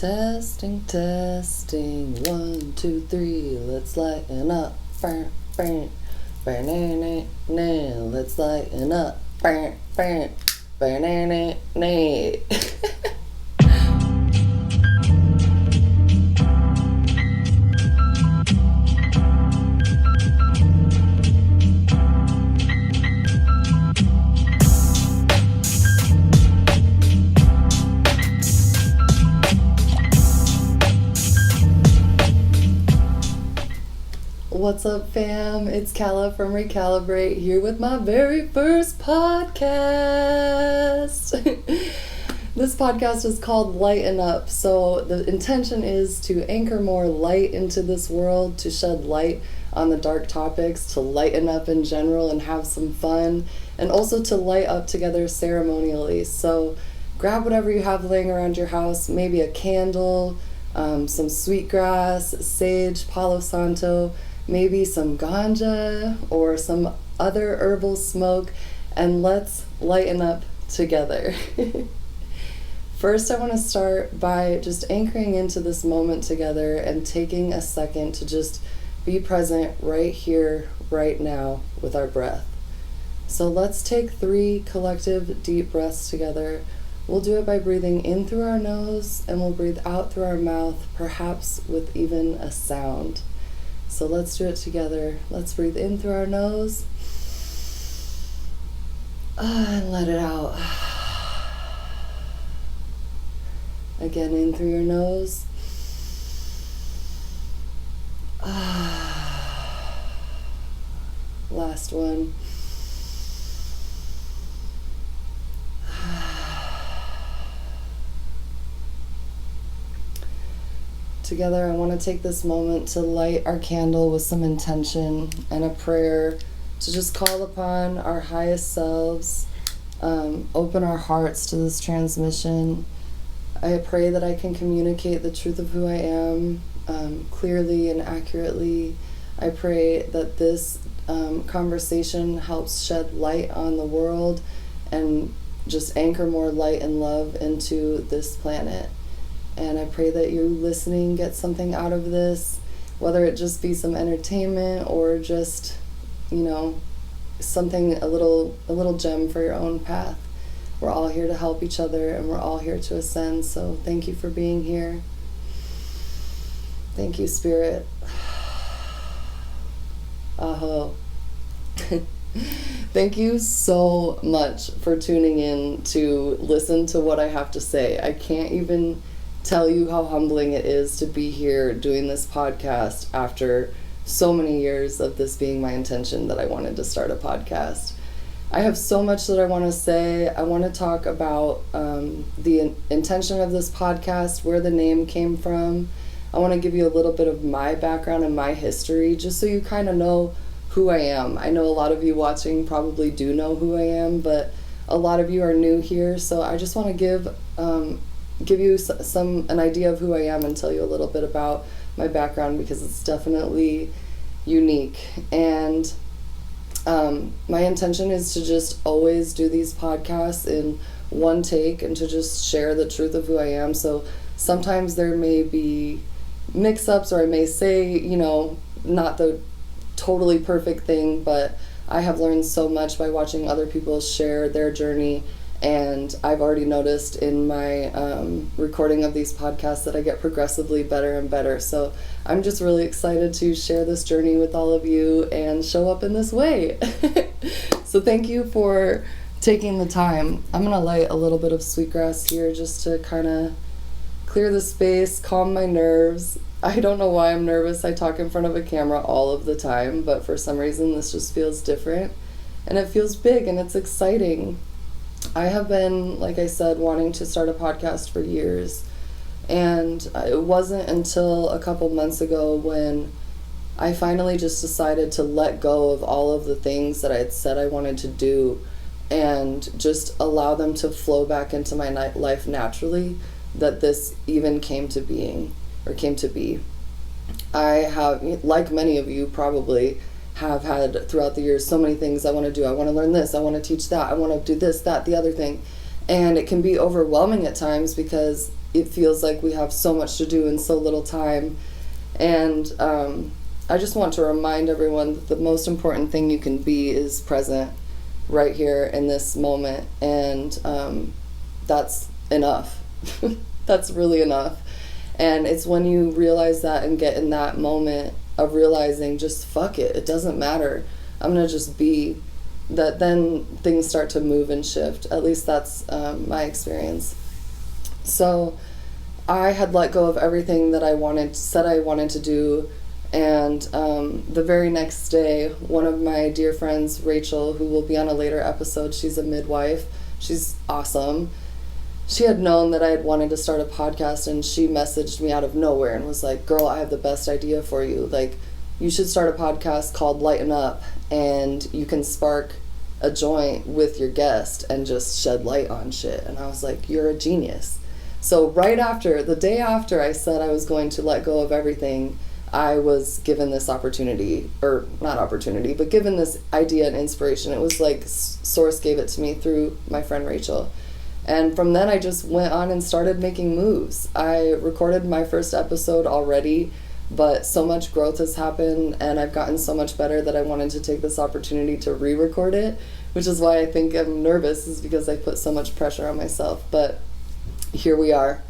Testing, testing, 1, 2, 3, let's lighten up. Let's lighten up. What's up, fam? It's Kalla from Recalibrate here with my very first podcast. This podcast is called Lightin Up. So the intention is to anchor more light into this world, to shed light on the dark topics, to lighten up in general and have some fun, and also to light up together ceremonially. So grab whatever you have laying around your house, maybe a candle, some sweetgrass, sage, palo santo, maybe some ganja or some other herbal smoke, and let's lighten up together. First, I want to start by just anchoring into this moment together and taking a second to just be present right here, right now with our breath. So let's take 3 collective deep breaths together. We'll do it by breathing in through our nose, and we'll breathe out through our mouth, perhaps with even a sound. So let's do it together. Let's breathe in through our nose and let it out. Again, in through your nose. Last one. Together, I want to take this moment to light our candle with some intention and a prayer to just call upon our highest selves, open our hearts to this transmission. I pray that I can communicate the truth of who I am clearly and accurately. I pray that this conversation helps shed light on the world and just anchor more light and love into this planet. And I pray that you listening get something out of this, whether it just be some entertainment or just, something, a little gem for your own path. We're all here to help each other, and we're all here to ascend. So thank you for being here. Thank you, Spirit. Aho. Thank you so much for tuning in to listen to what I have to say. I can't even tell you how humbling it is to be here doing this podcast after so many years of this being my intention that I wanted to start a podcast. I have so much that I want to say. I want to talk about the intention of this podcast, where the name came from. I want to give you a little bit of my background and my history, just so you kind of know who I am. I know a lot of you watching probably do know who I am, but a lot of you are new here, so I just want to give you an idea of who I am and tell you a little bit about my background, because it's definitely unique. And my intention is to just always do these podcasts in one take and to just share the truth of who I am. So sometimes there may be mix-ups, or I may say, not the totally perfect thing, but I have learned so much by watching other people share their journey. And I've already noticed in my recording of these podcasts that I get progressively better and better. So I'm just really excited to share this journey with all of you and show up in this way. So thank you for taking the time. I'm going to light a little bit of sweetgrass here just to kind of clear the space, calm my nerves. I don't know why I'm nervous. I talk in front of a camera all of the time, but for some reason this just feels different. And it feels big and it's exciting. I have been, like I said, wanting to start a podcast for years, and it wasn't until a couple months ago when I finally just decided to let go of all of the things that I had said I wanted to do and just allow them to flow back into my life naturally, that this even came to be. I have, like many of you probably, have had throughout the years so many things I want to do. I want to learn this, I want to teach that, I want to do this, that, the other thing. And it can be overwhelming at times because it feels like we have so much to do in so little time. And I just want to remind everyone that the most important thing you can be is present right here in this moment. And that's enough. That's really enough. And it's when you realize that and get in that moment of realizing just fuck it, it doesn't matter, I'm gonna just be, that then things start to move and shift. At least that's my experience. So I had let go of everything that I said I wanted to do, and the very next day, one of my dear friends, Rachel, who will be on a later episode, she's a midwife, she's awesome, she had known that I had wanted to start a podcast, and she messaged me out of nowhere and was like, girl, I have the best idea for you. Like, you should start a podcast called Lightin Up, and you can spark a joint with your guest and just shed light on shit. And I was like, you're a genius. So right after, the day after I said I was going to let go of everything, I was given this opportunity, or not opportunity, but given this idea and inspiration. It was like Source gave it to me through my friend Rachel. And from then I just went on and started making moves. I recorded my first episode already, but so much growth has happened and I've gotten so much better that I wanted to take this opportunity to re-record it, which is why I think I'm nervous, is because I put so much pressure on myself. But here we are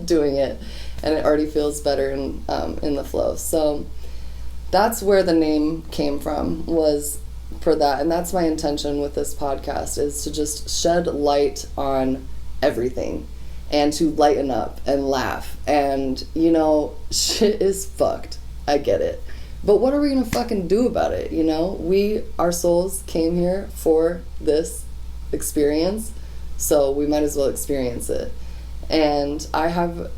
doing it, and it already feels better in the flow. So that's where the name came from, was for that. And that's my intention with this podcast, is to just shed light on everything and to lighten up and laugh. And, you know, shit is fucked. I get it. But what are we gonna fucking do about it, you know? Our souls came here for this experience, so we might as well experience it. And I have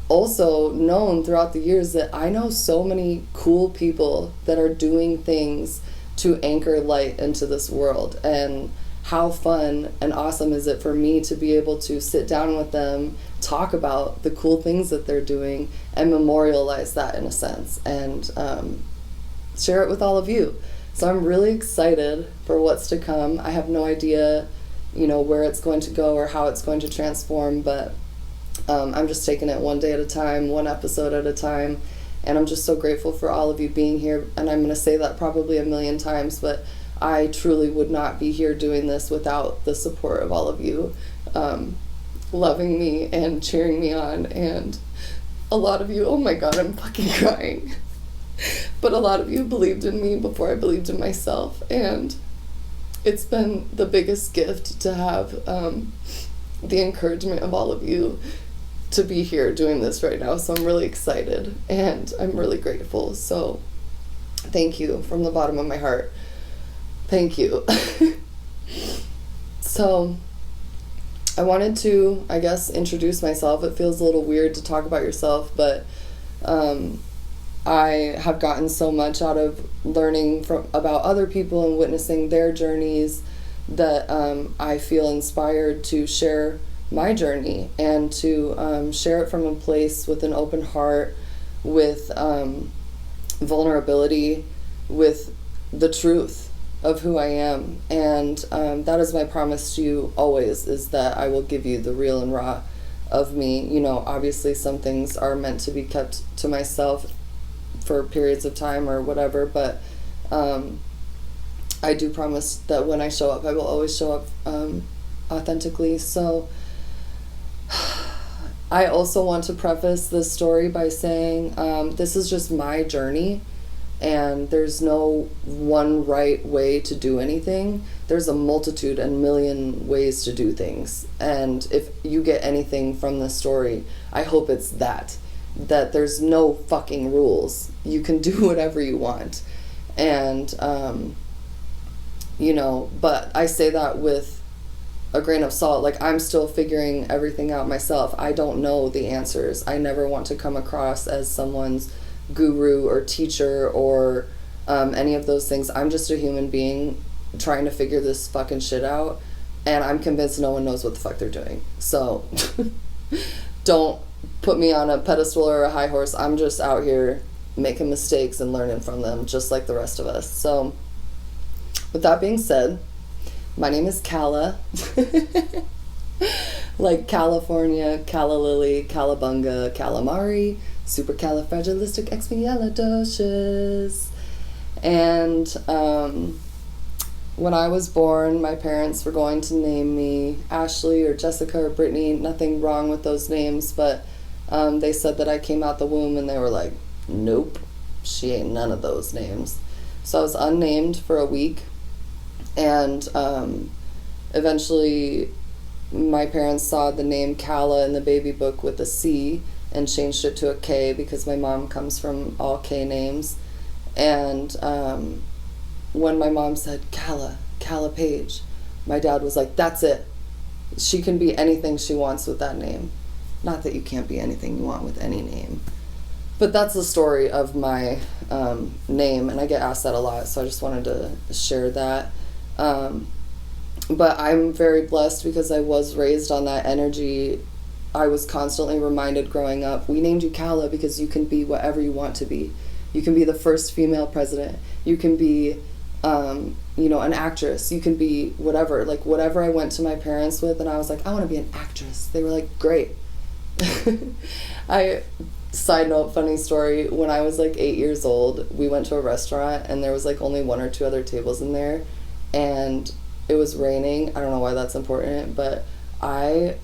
also known throughout the years that I know so many cool people that are doing things to anchor light into this world. And how fun and awesome is it for me to be able to sit down with them, talk about the cool things that they're doing, and memorialize that in a sense, and share it with all of you. So I'm really excited for what's to come. I have no idea, you know, where it's going to go or how it's going to transform, but I'm just taking it one day at a time, one episode at a time. And I'm just so grateful for all of you being here. And I'm going to say that probably a million times, but I truly would not be here doing this without the support of all of you, loving me and cheering me on. And a lot of you, oh my God, I'm fucking crying. But a lot of you believed in me before I believed in myself. And it's been the biggest gift to have the encouragement of all of you to be here doing this right now. So I'm really excited and I'm really grateful. So thank you from the bottom of my heart. Thank you. So I wanted to, I guess, introduce myself. It feels a little weird to talk about yourself, but I have gotten so much out of learning about other people and witnessing their journeys that I feel inspired to share my journey and to share it from a place with an open heart, with vulnerability, with the truth of who I am. And that is my promise to you always, is that I will give you the real and raw of me. You know, obviously some things are meant to be kept to myself for periods of time or whatever, but I do promise that when I show up, I will always show up authentically. So I also want to preface this story by saying this is just my journey, and there's no one right way to do anything. There's a multitude and million ways to do things. And if you get anything from this story, I hope it's that there's no fucking rules. You can do whatever you want. And, you know, but I say that with a grain of salt. Like, I'm still figuring everything out myself. I don't know the answers. I never want to come across as someone's guru or teacher or any of those things. I'm just a human being trying to figure this fucking shit out, and I'm convinced no one knows what the fuck they're doing. So don't put me on a pedestal or a high horse. I'm just out here making mistakes and learning from them, just like the rest of us. So with that being said, my name is Kalla. like California, Calla lily, calabunga, calamari, supercalifragilisticexpialidocious. And when I was born, my parents were going to name me Ashley or Jessica or Brittany. Nothing wrong with those names, but they said that I came out the womb and they were like, nope, she ain't none of those names. So I was unnamed for a week, and eventually my parents saw the name Kalla in the baby book with a C and changed it to a K because my mom comes from all K names. And when my mom said Kalla Paige, my dad was like, that's it. She can be anything she wants with that name. Not that you can't be anything you want with any name. But that's the story of my name, and I get asked that a lot, so I just wanted to share that. But I'm very blessed because I was raised on that energy. I was constantly reminded growing up, we named you Kalla because you can be whatever you want to be. You can be the first female president. You can be, an actress. You can be whatever. Like, whatever I went to my parents with, and I was like, I want to be an actress. They were like, great. Side note, funny story, when I was like 8 years old, we went to a restaurant and there was like only one or two other tables in there, and it was raining. I don't know why that's important, but I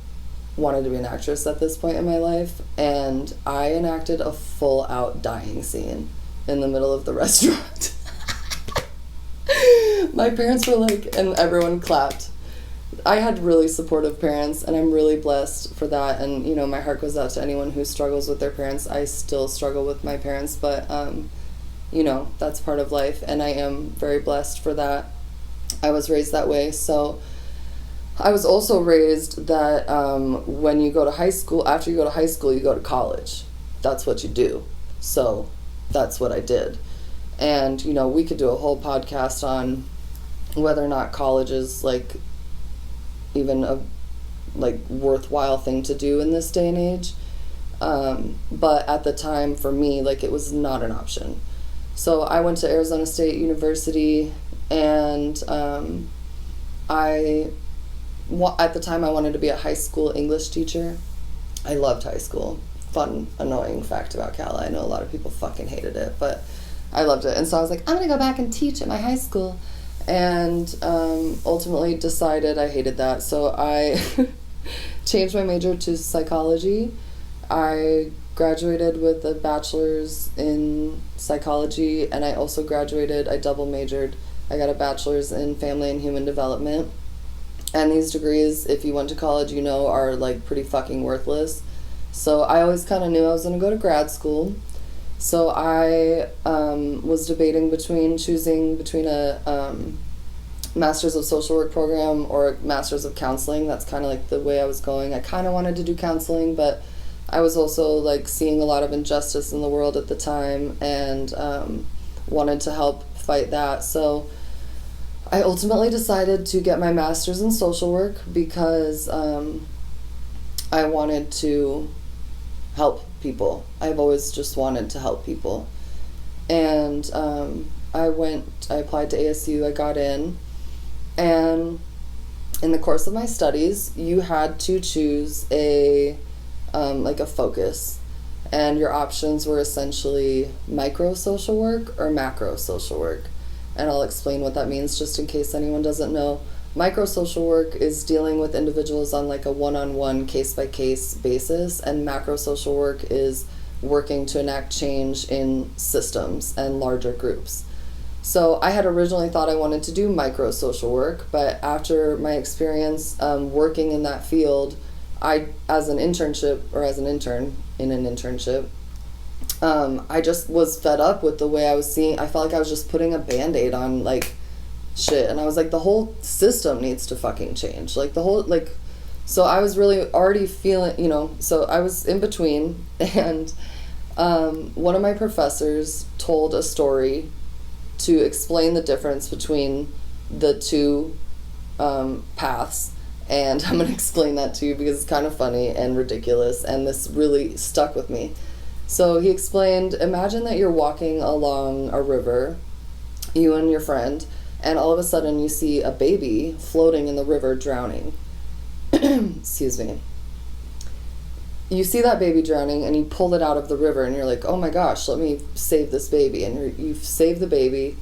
wanted to be an actress at this point in my life, and I enacted a full out dying scene in the middle of the restaurant. My parents were like, and everyone clapped. I had really supportive parents, and I'm really blessed for that. And, my heart goes out to anyone who struggles with their parents. I still struggle with my parents, but, that's part of life, and I am very blessed for that. I was raised that way. So I was also raised that when you go to high school, after you go to high school, you go to college. That's what you do. So that's what I did. And, we could do a whole podcast on whether or not college is, even a worthwhile thing to do in this day and age, but at the time for me, it was not an option. So I went to Arizona State University, and at the time I wanted to be a high school English teacher. I loved high school. Fun, annoying fact about Kalla, I know a lot of people fucking hated it, but I loved it. And so I was like, I'm gonna go back and teach at my high school. And ultimately decided I hated that, so I changed my major to psychology. I graduated with a bachelor's in psychology, and I also I double majored. I got a bachelor's in family and human development. And these degrees, if you went to college, are pretty fucking worthless. So I always kind of knew I was going to go to grad school. So I was debating choosing between a Master's of Social Work program or a Master's of Counseling. That's kind of the way I was going. I kind of wanted to do counseling, but I was also seeing a lot of injustice in the world at the time, and wanted to help fight that. So I ultimately decided to get my Master's in Social Work because I wanted to help people. I've always just wanted to help people. And I applied to ASU, I got in, and in the course of my studies, you had to choose a focus, and your options were essentially micro social work or macro social work. And I'll explain what that means just in case anyone doesn't know. Micro social work is dealing with individuals on a one-on-one, case-by-case basis, and macro social work is working to enact change in systems and larger groups. So I had originally thought I wanted to do micro social work, but after my experience working in that field, as an intern in an internship, I just was fed up with the way I was seeing. I felt like I was just putting a Band-Aid on shit, and I was like, the whole system needs to fucking change. So I was really already feeling, so I was in between, and one of my professors told a story to explain the difference between the two paths, and I'm going to explain that to you because it's kind of funny and ridiculous, and this really stuck with me. So he explained, imagine that you're walking along a river, you and your friend, and all of a sudden you see a baby floating in the river drowning. excuse me, you see that baby drowning and you pull it out of the river and you're like, oh my gosh, let me save this baby. And you've saved the baby,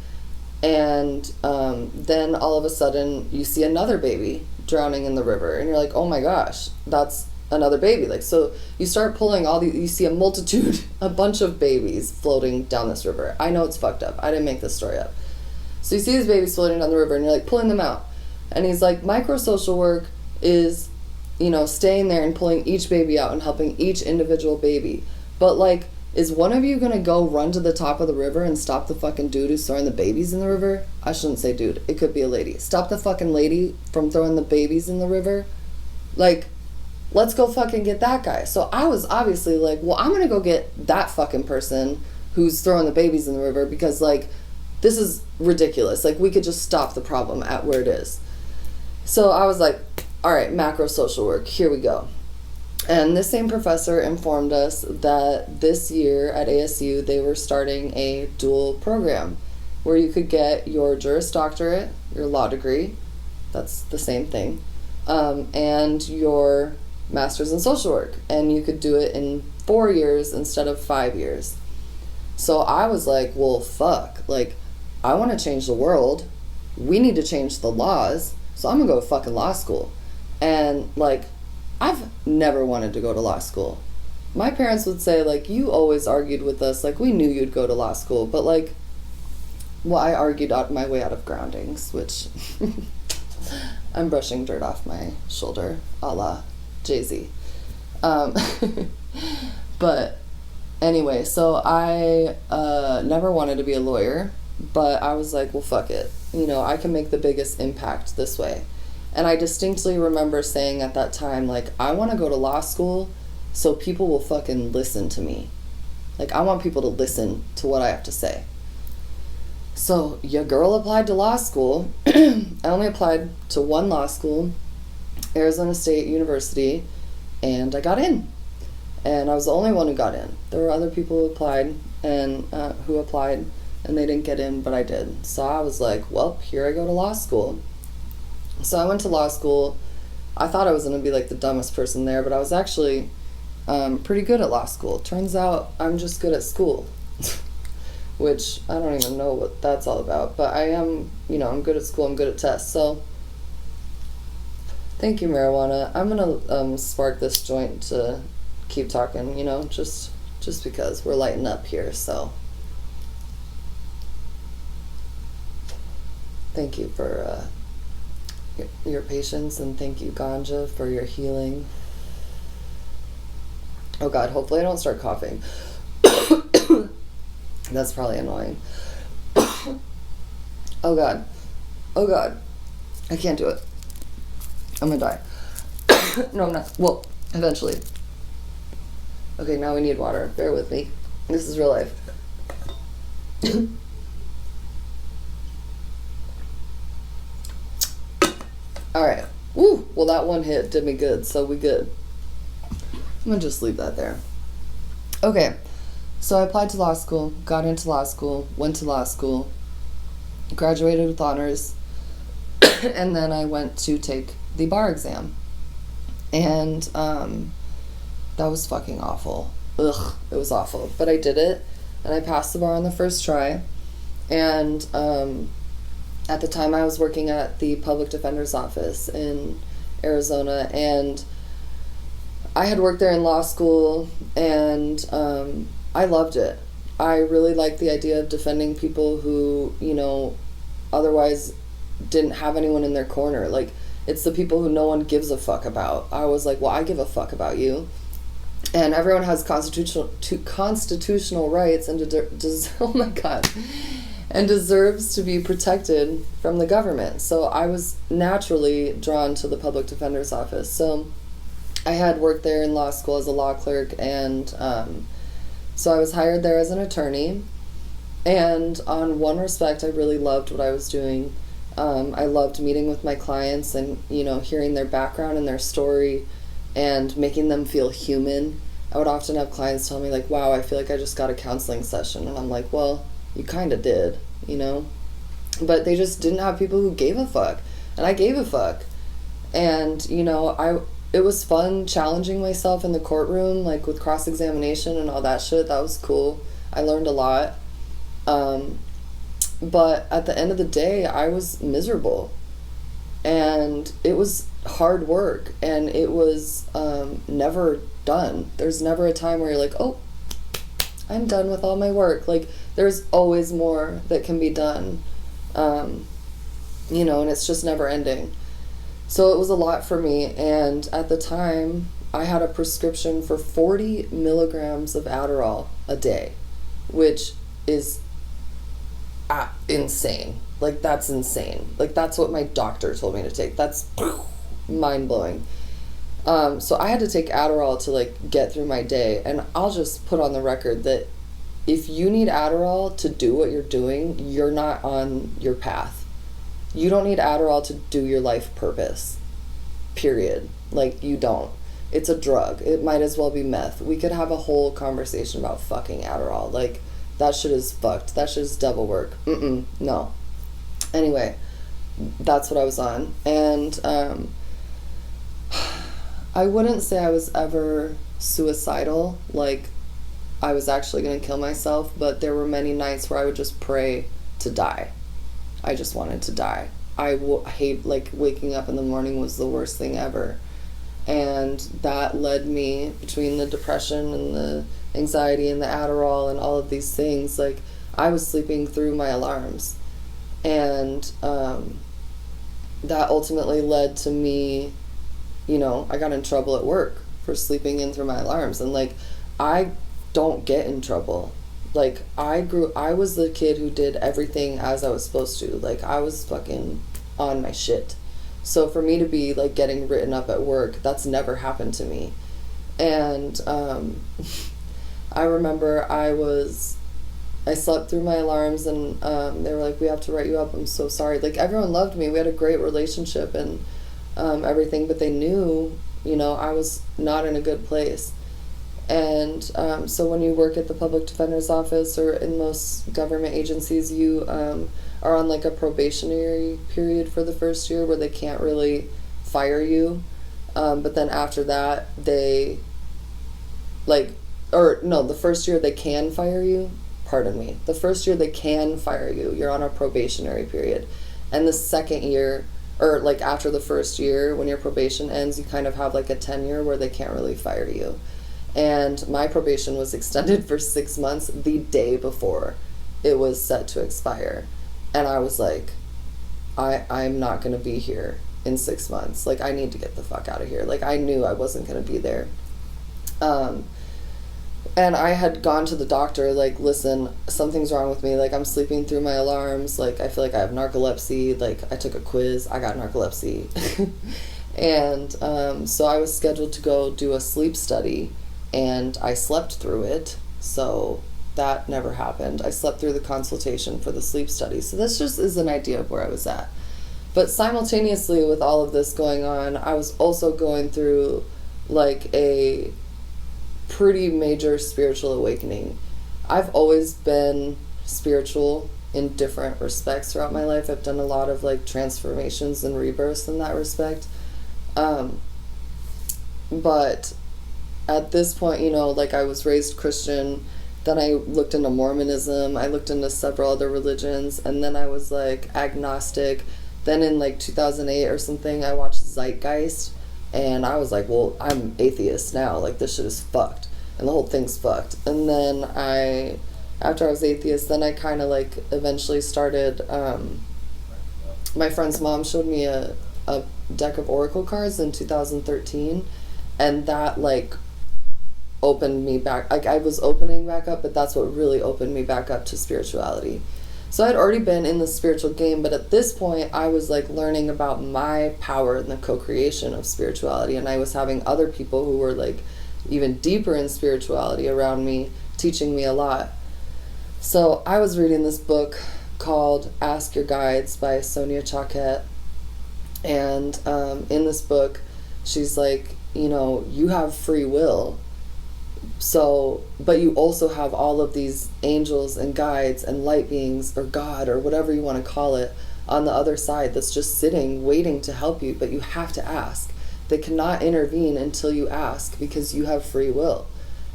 and then all of a sudden you see another baby drowning in the river and you're like, oh my gosh, that's another baby. Like, so you start pulling all these, you see a bunch of babies floating down this river. I know it's fucked up. I didn't make this story up. So you see these babies floating down the river and you're like pulling them out. And he's like, microsocial work is, you know, staying there and pulling each baby out and helping each individual baby. But like, is one of you gonna go run to the top of the river and stop the fucking dude who's throwing the babies in the river? I shouldn't say dude. It could be a lady. Stop the fucking lady from throwing the babies in the river? Like, let's go fucking get that guy. So I was obviously like, well, I'm gonna go get that fucking person who's throwing the babies in the river, because like, this is ridiculous. Like, we could just stop the problem at where it is. So I was like, all right, macro social work, here we go. And this same professor informed us that this year at ASU, they were starting a dual program where you could get your Juris Doctorate, your law degree, that's the same thing, and your master's in social work. And you could do it in 4 years instead of 5 years. So I was like, well, fuck, like, I want to change the world. We need to change the laws. So I'm gonna go to fucking law school. And like, I've never wanted to go to law school. My parents would say, like, you always argued with us, like, we knew you'd go to law school, but like, well, I argued out my way out of groundings, which I'm brushing dirt off my shoulder, a la Jay-Z. But anyway, so I never wanted to be a lawyer, but I was like, well, fuck it. You know, I can make the biggest impact this way. And I distinctly remember saying at that time, like, I want to go to law school so people will fucking listen to me. Like, I want people to listen to what I have to say. So your girl applied to law school. I only applied to one law school, Arizona State University, and I got in. And I was the only one who got in. There were other people who applied and they didn't get in, but I did. So I was like, well, here I go to law school. So I went to law school. I thought I was going to be like the dumbest person there, but I was actually pretty good at law school. Turns out I'm just good at school, which I don't even know what that's all about. But I am, you know, I'm good at school. I'm good at tests. So thank you, marijuana. I'm going to spark this joint to keep talking, you know, just because we're lighting up here. So thank you for your patience, and thank you, ganja, for your healing. Oh god, hopefully I don't start coughing. That's probably annoying. Oh god, I can't do it. I'm gonna die. No, I'm not. Well, eventually. Okay, now we need water. Bear with me. This is real life. Alright. Woo! Well, that one hit did me good, so we good. I'm gonna just leave that there. Okay. So I applied to law school, got into law school, went to law school, graduated with honors, and then I went to take the bar exam. And that was fucking awful. Ugh, it was awful. But I did it, and I passed the bar on the first try. And at the time I was working at the public defender's office in Arizona, and I had worked there in law school, and I loved it. I really liked the idea of defending people who, you know, otherwise didn't have anyone in their corner. Like, it's the people who no one gives a fuck about. I was like, well, I give a fuck about you. And everyone has constitutional rights and oh my god, and deserves to be protected from the government. So I was naturally drawn to the public defender's office. So I had worked there in law school as a law clerk, and so I was hired there as an attorney. And on one respect, I really loved what I was doing. I loved meeting with my clients and, you know, hearing their background and their story and making them feel human. I would often have clients tell me, like, wow, I feel like I just got a counseling session. And I'm like, well, you kind of did, you know? But they just didn't have people who gave a fuck. And I gave a fuck. And, you know, it was fun challenging myself in the courtroom, like with cross-examination and all that shit. That was cool. I learned a lot. But at the end of the day, I was miserable. And it was hard work, and it was never done. There's never a time where you're like, oh, I'm done with all my work. Like, there's always more that can be done. You know, and it's just never ending. So it was a lot for me, and at the time, I had a prescription for 40 milligrams of Adderall a day, which is insane. Like, that's insane. Like, that's what my doctor told me to take. That's mind-blowing. So I had to take Adderall to, like, get through my day, and I'll just put on the record that if you need Adderall to do what you're doing, you're not on your path. You don't need Adderall to do your life purpose. Period. Like, you don't. It's a drug. It might as well be meth. We could have a whole conversation about fucking Adderall. Like, that shit is fucked. That shit is devil work. No. Anyway, that's what I was on. And I wouldn't say I was ever suicidal. Like, I was actually going to kill myself. But there were many nights where I would just pray to die. I just wanted to die. I hate, like, waking up in the morning was the worst thing ever. And that led me, between the depression and the anxiety and the Adderall and all of these things, like, I was sleeping through my alarms. And that ultimately led to me, you know, I got in trouble at work for sleeping in through my alarms. And, like, I don't get in trouble. Like, I was the kid who did everything as I was supposed to. Like, I was fucking on my shit. So for me to be, like, getting written up at work, that's never happened to me. And I remember I slept through my alarms, and they were like, we have to write you up. I'm so sorry. Like, everyone loved me. We had a great relationship and everything, but they knew, you know, I was not in a good place. And so when you work at the public defender's office or in most government agencies, you are on, like, a probationary period for the first year where they can't really fire you. But then after that, the first year they can fire you. Pardon me. The first year they can fire you. You're on a probationary period. And the second year, or, like, after the first year, when your probation ends, you kind of have, like, a tenure where they can't really fire you. And my probation was extended for 6 months the day before it was set to expire. And I was like, I'm not going to be here in 6 months. Like, I need to get the fuck out of here. Like, I knew I wasn't going to be there. And I had gone to the doctor, like, listen, something's wrong with me. Like, I'm sleeping through my alarms. Like, I feel like I have narcolepsy. Like, I took a quiz. I got narcolepsy. And so I was scheduled to go do a sleep study. And I slept through it, so that never happened. I slept through the consultation for the sleep study. So this just is an idea of where I was at. But simultaneously with all of this going on, I was also going through, like, a pretty major spiritual awakening. I've always been spiritual in different respects throughout my life. I've done a lot of, like, transformations and rebirths in that respect. But at this point, you know, like, I was raised Christian, then I looked into Mormonism, I looked into several other religions, and then I was, like, agnostic. Then in, like, 2008 or something, I watched Zeitgeist, and I was like, well, I'm atheist now, like, this shit is fucked, and the whole thing's fucked. And then after I was atheist, then I kind of, like, eventually started, my friend's mom showed me a deck of oracle cards in 2013, and that, like, opened me back. Like, I was opening back up, but that's what really opened me back up to spirituality. So I'd already been in the spiritual game, but at this point I was, like, learning about my power in the co-creation of spirituality, and I was having other people who were, like, even deeper in spirituality around me teaching me a lot. So I was reading this book called Ask Your Guides by Sonia Choquette, and in this book she's like, you know, you have free will. So, but you also have all of these angels and guides and light beings or God or whatever you want to call it on the other side that's just sitting, waiting to help you, but you have to ask. They cannot intervene until you ask, because you have free will.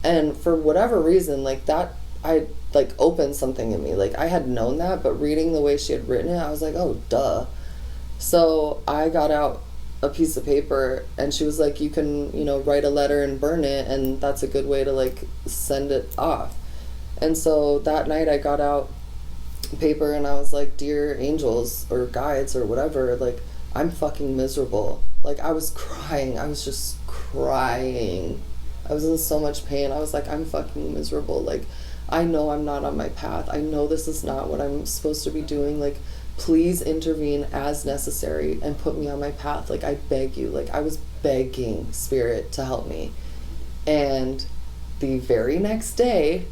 And for whatever reason, like that, I like opened something in me. Like I had known that, but reading the way she had written it, I was like, oh, duh. So I got out a piece of paper, and she was like, you can, you know, write a letter and burn it, and that's a good way to like send it off. And so that night I got out paper, and I was like, dear angels or guides or whatever, like, I'm fucking miserable. Like, I was crying. I was just crying. I was in so much pain. I was like, I'm fucking miserable. Like, I know I'm not on my path. I know this is not what I'm supposed to be doing. Like, please intervene as necessary and put me on my path. Like, I beg you. Like, I was begging Spirit to help me. And the very next day,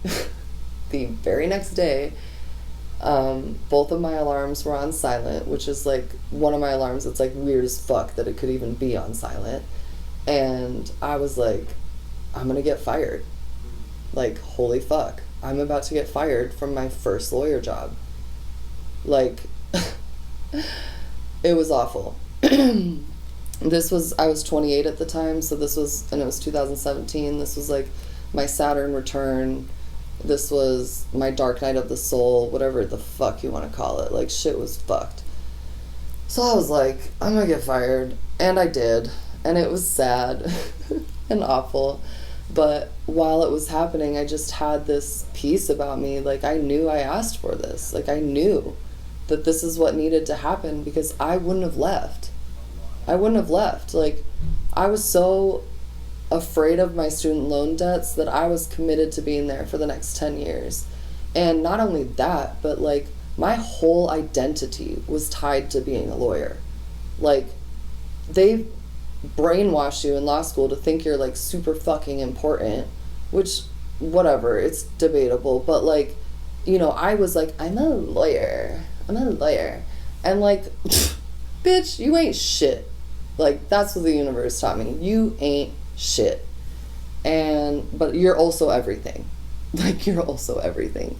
both of my alarms were on silent, which is like one of my alarms, it's like weird as fuck that it could even be on silent. And I was like, I'm gonna get fired. Like, holy fuck, I'm about to get fired from my first lawyer job. Like, it was awful. I was 28 at the time, so this was, and it was 2017. This was like my Saturn return. This was my dark night of the soul, whatever the fuck you want to call it. Like, shit was fucked. So I was like, I'm gonna get fired. And I did. And it was sad and awful. But while it was happening, I just had this peace about me. Like, I knew I asked for this. Like, I knew that this is what needed to happen, because I wouldn't have left. Like, I was so afraid of my student loan debts that I was committed to being there for the next 10 years. And not only that, but like my whole identity was tied to being a lawyer. Like, they brainwash you in law school to think you're like super fucking important, which, whatever, it's debatable, but like, you know, I was like, I'm a lawyer, and like, bitch, you ain't shit. Like, that's what the universe taught me. You ain't shit. But you're also everything. Like, you're also everything.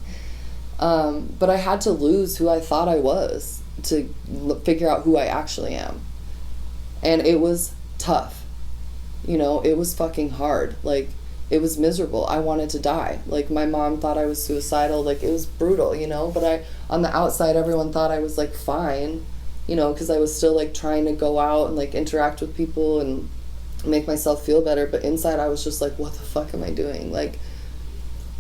But I had to lose who I thought I was to figure out who I actually am. And it was tough. You know, it was fucking hard. Like, it was miserable. I wanted to die. Like, my mom thought I was suicidal. Like, it was brutal, you know? But on the outside, everyone thought I was, like, fine, you know, because I was still, like, trying to go out and, like, interact with people and make myself feel better. But inside, I was just like, what the fuck am I doing? Like,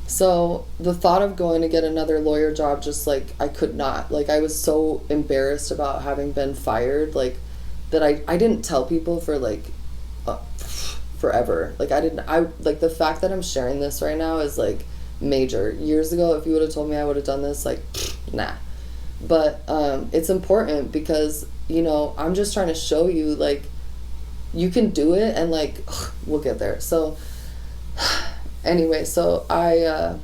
so the thought of going to get another lawyer job, just, like, I could not. Like, I was so embarrassed about having been fired, like, that I didn't tell people for, like, forever. Like, like, the fact that I'm sharing this right now is, like, major. Years ago, if you would have told me I would have done this, like, nah. But it's important because, you know, I'm just trying to show you, like, you can do it, and, like, we'll get there. So anyway, so I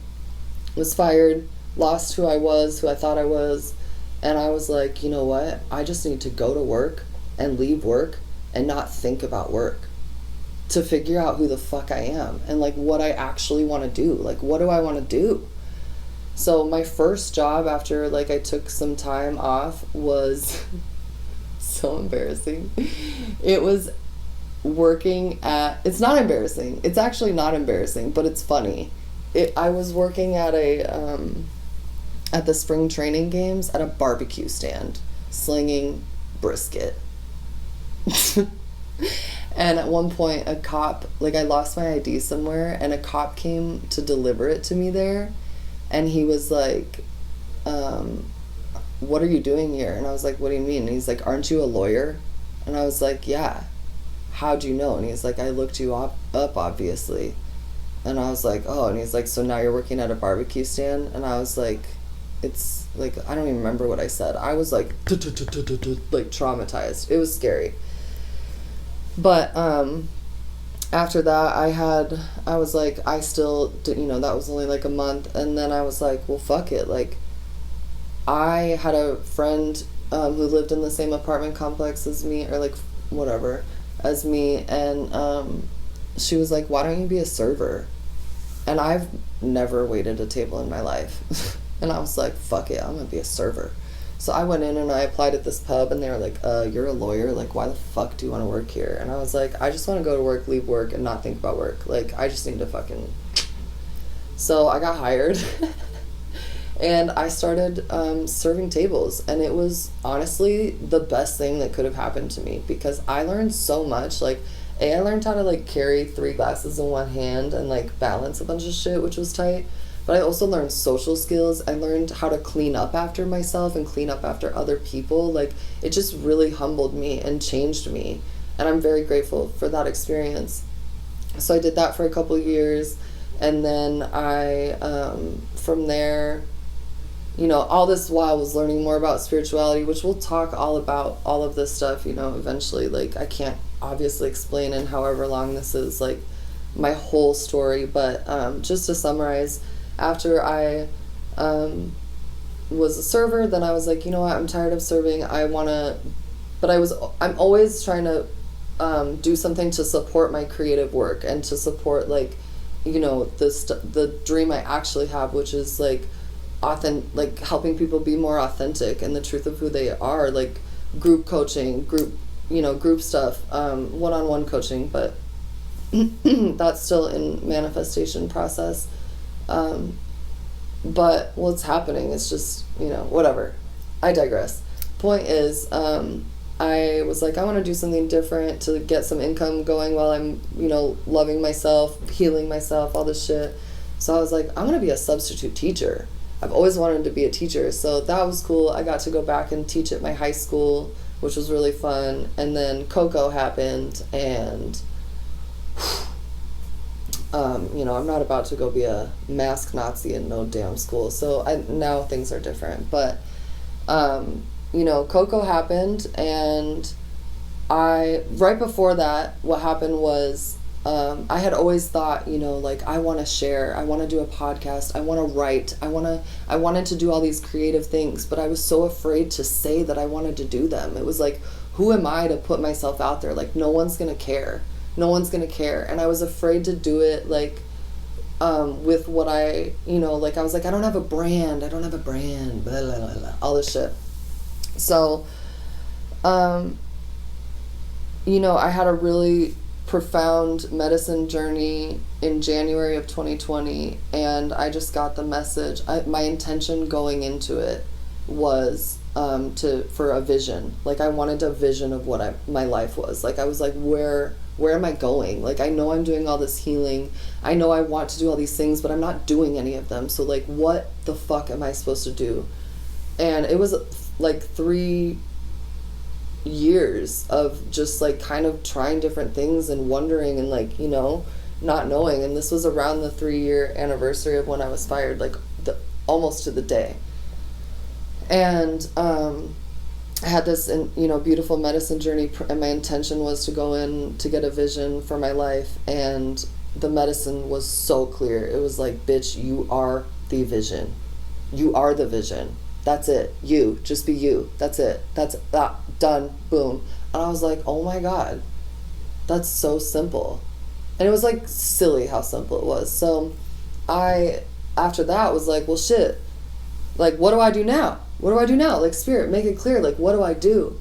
was fired, lost who I thought I was, and I was like, you know what? I just need to go to work and leave work and not think about work to figure out who the fuck I am and, like, what I actually want to do. Like, what do I want to do? So my first job after, like, I took some time off was so embarrassing. It was working at, it's not embarrassing. It's actually not embarrassing, but it's funny. I was working at at the spring training games at a barbecue stand, slinging brisket. And at one point, a cop, like, I lost my ID somewhere, and a cop came to deliver it to me there, and he was like, what are you doing here? And I was like, what do you mean? And he's like, aren't you a lawyer? And I was like, yeah. How'd you know? And he's like, I looked you up, obviously. And I was like, oh. And he's like, so now you're working at a barbecue stand? And I was like, it's like, I don't even remember what I said. I was like, like, traumatized. It was scary. But after that, I was like, I still, you know, that was only like a month. And then I was like, well, fuck it. Like, I had a friend who lived in the same apartment complex as me, or like whatever, as me. And she was like, why don't you be a server? And I've never waited a table in my life. And I was like, fuck it, I'm gonna be a server. So I went in and I applied at this pub, and they were like, you're a lawyer? Like, why the fuck do you want to work here? And I was like, I just want to go to work, leave work, and not think about work. Like, I just need to fucking... So I got hired, and I started serving tables, and it was honestly the best thing that could have happened to me, because I learned so much. Like, I learned how to, like, carry 3 glasses in one hand and, like, balance a bunch of shit, which was tight. But I also learned social skills. I learned how to clean up after myself and clean up after other people. Like, it just really humbled me and changed me. And I'm very grateful for that experience. So I did that for a couple years. And then I, from there, you know, all this while was learning more about spirituality, which we'll talk all about all of this stuff, you know, eventually. Like, I can't obviously explain in however long this is, like, my whole story. But just to summarize, after I was a server, then I was like, you know what, I'm tired of serving. I'm always trying to do something to support my creative work and to support, like, you know, the dream I actually have, which is like like helping people be more authentic and the truth of who they are, like group coaching, group stuff, one-on-one coaching, but that's still in manifestation process. But what's happening is just, you know, whatever. I digress. Point is, I was like, I want to do something different to get some income going while I'm, you know, loving myself, healing myself, all this shit. So I was like, I'm going to be a substitute teacher. I've always wanted to be a teacher. So that was cool. I got to go back and teach at my high school, which was really fun. And then Coco happened, and you know, I'm not about to go be a mask Nazi in no damn school. So now things are different. But, you know, Coco happened, and right before that, what happened was, I had always thought, you know, like, I want to share, I want to do a podcast, I want to write, I wanted to do all these creative things, but I was so afraid to say that I wanted to do them. It was like, who am I to put myself out there? Like, no one's going to care. No one's going to care. And I was afraid to do it, like, with what I, you know, like, I was like, I don't have a brand, blah, blah, blah, blah, all this shit. So, you know, I had a really profound medicine journey in January of 2020, and I just got the message. My intention going into it was for a vision. Like, I wanted a vision of what my life was. Like, I was like, where am I going? Like, I know I'm doing all this healing. I know I want to do all these things, but I'm not doing any of them. So, like, what the fuck am I supposed to do? And it was like 3 years of just, like, kind of trying different things and wondering and, like, you know, not knowing. And this was around the 3-year anniversary of when I was fired, like, almost to the day. And I had this, you know, beautiful medicine journey, and my intention was to go in to get a vision for my life, and the medicine was so clear. It was like, bitch, you are the vision. You are the vision. That's it. You. Just be you. That's it. That's that. Done. Boom. And I was like, oh my God, that's so simple. And it was, like, silly how simple it was. So I, after that, was like, well, shit. Like, what do I do now? What do I do now? Like, Spirit, make it clear. Like, what do I do?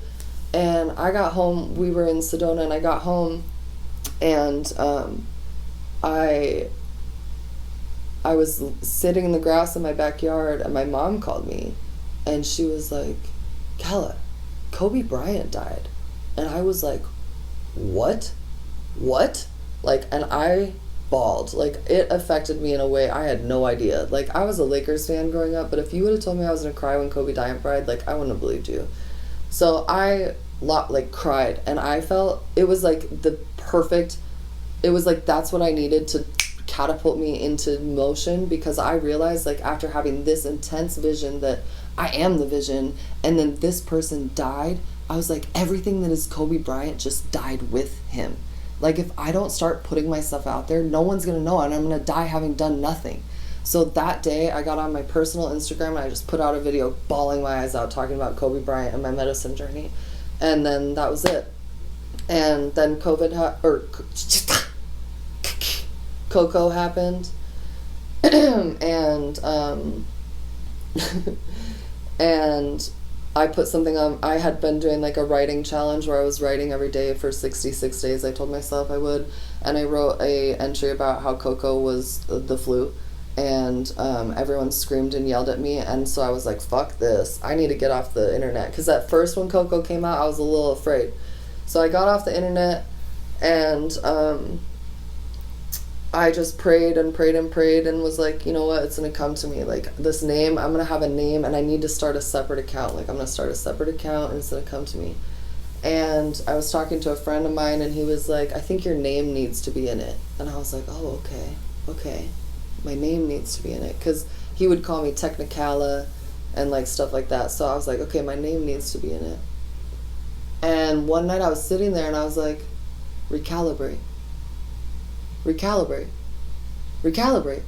And I got home. We were in Sedona, and I got home, and I was sitting in the grass in my backyard, and my mom called me, and she was like, Kalla, Kobe Bryant died. And I was like, what? Like, and I bawled. Like, it affected me in a way I had no idea. Like, I was a Lakers fan growing up, but if you would have told me I was gonna cry when Kobe died, like, I wouldn't have believed you. So I cried, and I felt it was like it was like that's what I needed to catapult me into motion, because I realized, like, after having this intense vision that I am the vision, and then this person died, I was like, everything that is Kobe Bryant just died with him. Like, if I don't start putting myself out there, no one's gonna know, and I'm gonna die having done nothing. So that day, I got on my personal Instagram, and I just put out a video bawling my eyes out, talking about Kobe Bryant and my medicine journey. And then that was it. And then Coco happened. And and I put something on. I had been doing like a writing challenge where I was writing every day for 66 days. I told myself I would, and I wrote a entry about how Coco was the flu, and everyone screamed and yelled at me, and so I was like, fuck this, I need to get off the internet, because at first when Coco came out I was a little afraid. So I got off the internet, and I just prayed and prayed and prayed and was like, you know what, it's going to come to me. Like, this name, I'm going to have a name, and I need to start a separate account. Like, I'm going to start a separate account, and it's going to come to me. And I was talking to a friend of mine, and he was like, I think your name needs to be in it. And I was like, oh, okay. My name needs to be in it. Because he would call me Kalla and, like, stuff like that. So I was like, okay, my name needs to be in it. And one night I was sitting there, and I was like, recalibrate.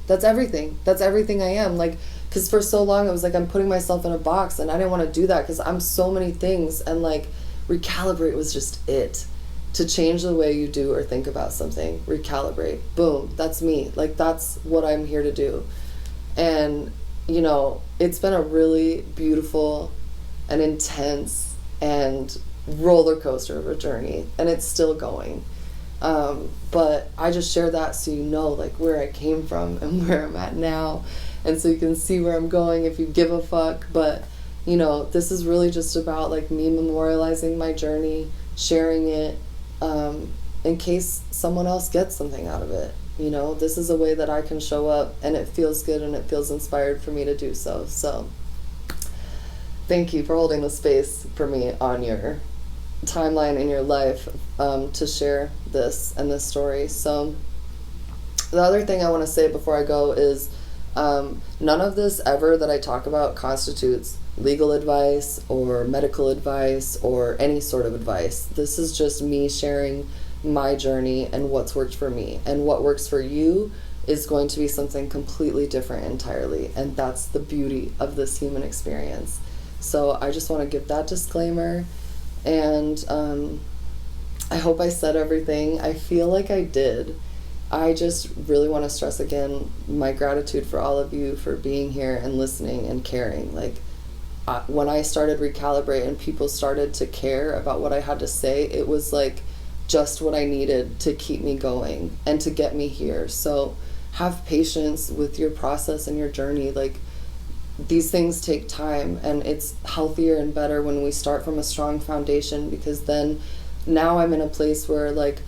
That's everything I am. Like, because for so long it was like I'm putting myself in a box, and I didn't want to do that because I'm so many things. And like, recalibrate was just it. To change the way you do or think about something, recalibrate. Boom, that's me. Like, that's what I'm here to do. And you know, it's been a really beautiful and intense and roller coaster of a journey, and it's still going. But I just share that so you know, like, where I came from and where I'm at now, and so you can see where I'm going if you give a fuck. But you know, this is really just about like me memorializing my journey, sharing it, in case someone else gets something out of it. You know, this is a way that I can show up, and it feels good and it feels inspired for me to do so. So thank you for holding the space for me on your timeline in your life, to share this and this story. So the other thing I want to say before I go is, none of this ever that I talk about constitutes legal advice or medical advice or any sort of advice. This is just me sharing my journey and what's worked for me, and what works for you is going to be something completely different entirely, and that's the beauty of this human experience. So I just want to give that disclaimer. And I hope I said everything. I feel like I did. I just really want to stress again my gratitude for all of you for being here and listening and caring. Like, when I started Recalibrate and people started to care about what I had to say, it was like just what I needed to keep me going and to get me here. So have patience with your process and your journey. Like, these things take time, and it's healthier and better when we start from a strong foundation, because then now I'm in a place where, like,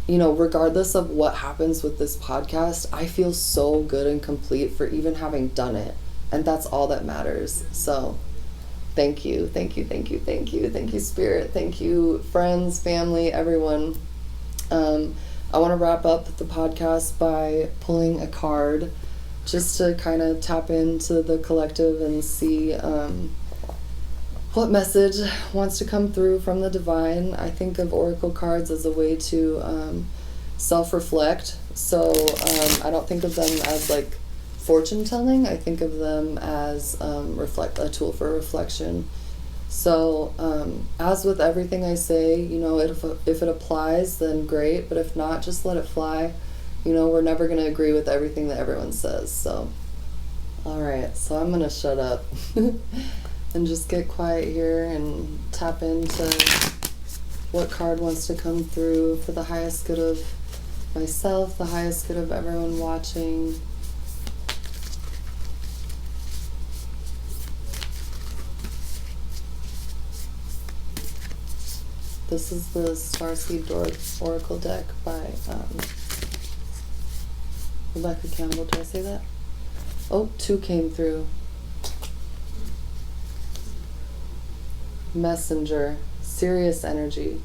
you know, regardless of what happens with this podcast, I feel so good and complete for even having done it, and that's all that matters. So thank you Spirit, thank you friends, family, everyone. I want to wrap up the podcast by pulling a card, just to kind of tap into the collective and see what message wants to come through from the divine. I think of oracle cards as a way to self-reflect. So I don't think of them as like fortune telling. I think of them as a tool for reflection. So as with everything I say, you know, if it applies, then great. But if not, just let it fly. You know, we're never going to agree with everything that everyone says. So, all right. So I'm going to shut up and just get quiet here and tap into what card wants to come through for the highest good of myself, the highest good of everyone watching. This is the Starseed Oracle deck by Rebecca Campbell. Did I say that? Oh, 2 came through. Messenger, serious energy,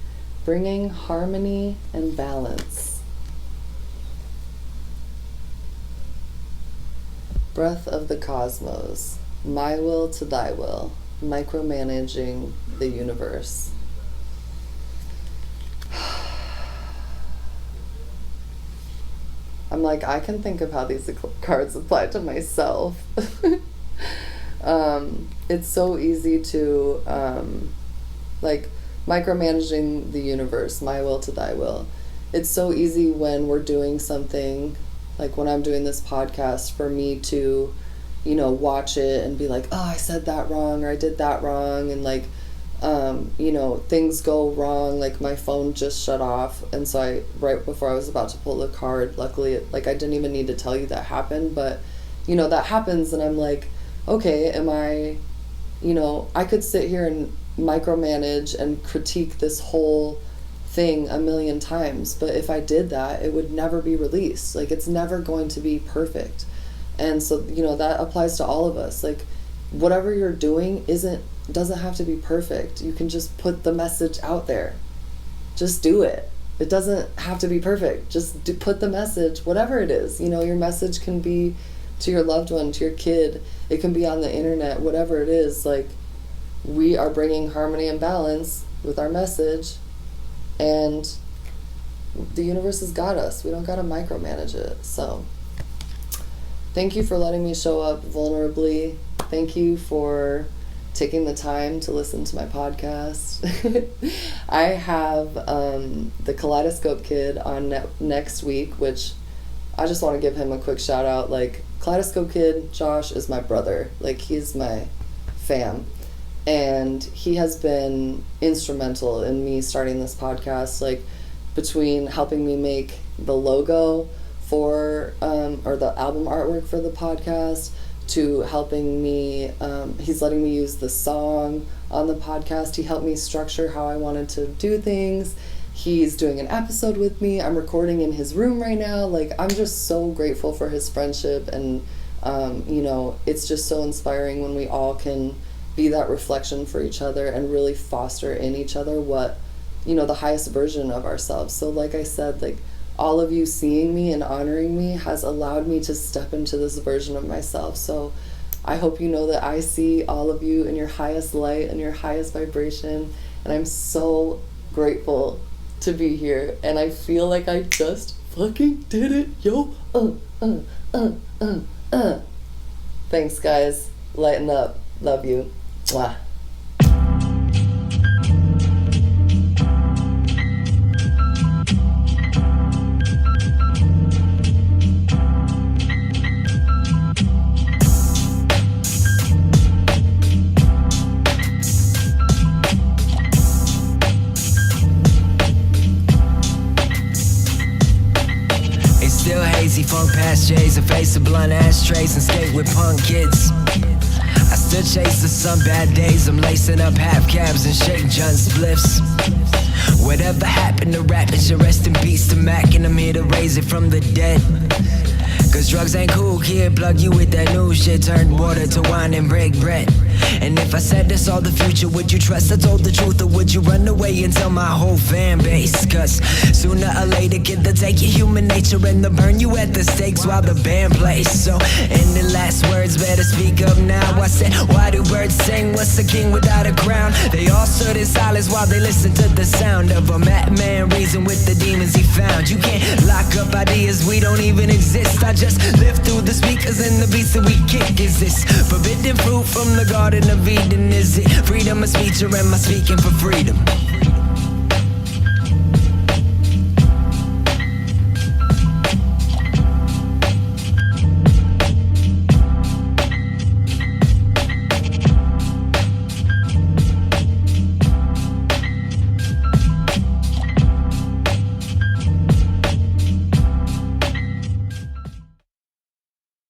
bringing harmony and balance. Breath of the cosmos, my will to thy will, micromanaging the universe. I'm like, I can think of how these cards apply to myself. It's so easy to, like, micromanaging the universe, my will to thy will. It's so easy when we're doing something, like when I'm doing this podcast, for me to you know, watch it and be like, oh, I said that wrong, or I did that wrong, and like, you know, things go wrong, like my phone just shut off, and so right before I was about to pull the card, luckily, like, I didn't even need to tell you that happened, but, you know, that happens, and I'm like, okay, you know, I could sit here and micromanage and critique this whole thing a million times, but if I did that, it would never be released. Like, it's never going to be perfect. And so, you know, that applies to all of us. Like, whatever you're doing doesn't have to be perfect. You can just put the message out there. Just do it. It doesn't have to be perfect. Just put the message, whatever it is. You know, your message can be to your loved one, to your kid. It can be on the internet, whatever it is. Like, we are bringing harmony and balance with our message, and the universe has got us. We don't got to micromanage it. So thank you for letting me show up vulnerably. Thank you for taking the time to listen to my podcast. I have the Kaleidoscope Kid on next week, which I just want to give him a quick shout out. Like, Kaleidoscope Kid, Josh, is my brother. Like, he's my fam. And he has been instrumental in me starting this podcast, like, between helping me make the logo for, or the album artwork for the podcast, to helping me, he's letting me use the song on the podcast. He helped me structure how I wanted to do things. He's doing an episode with me. I'm recording in his room right now. Like, I'm just so grateful for his friendship, and, you know, it's just so inspiring when we all can be that reflection for each other and really foster in each other what, you know, the highest version of ourselves. So like I said, like, all of you seeing me and honoring me has allowed me to step into this version of myself. So I hope you know that I see all of you in your highest light and your highest vibration, and I'm so grateful to be here, and I feel like I just fucking did it, yo. Thanks, guys. Lighten up. Love you. Mwah. It's still hazy, funk past J's, a face of blunt ashtrays and skate with punk kids. I still chase the sun, bad days, I'm lacing up half cabs and shake John spliffs. Whatever happened to rap, it should rest in peace to Mac, and I'm here to raise it from the dead. Cause drugs ain't cool, kid, plug you with that new shit, turn water to wine and break bread. And if I said this all the future, would you trust I told the truth, or would you run away and tell my whole fan base? Cause sooner or later, kid, they'll take your human nature and they'll burn you at the stakes while the band plays. So, in the last words, better speak up now. I said, why do birds sing? What's a king without a crown? They all stood in silence while they listened to the sound of a madman reason with the demons he found. You can't lock up ideas, we don't even exist. I just live through the speakers and the beats that we kick. Is this forbidden fruit from the Garden of Eden? Is it freedom of speech, or am I speaking for freedom?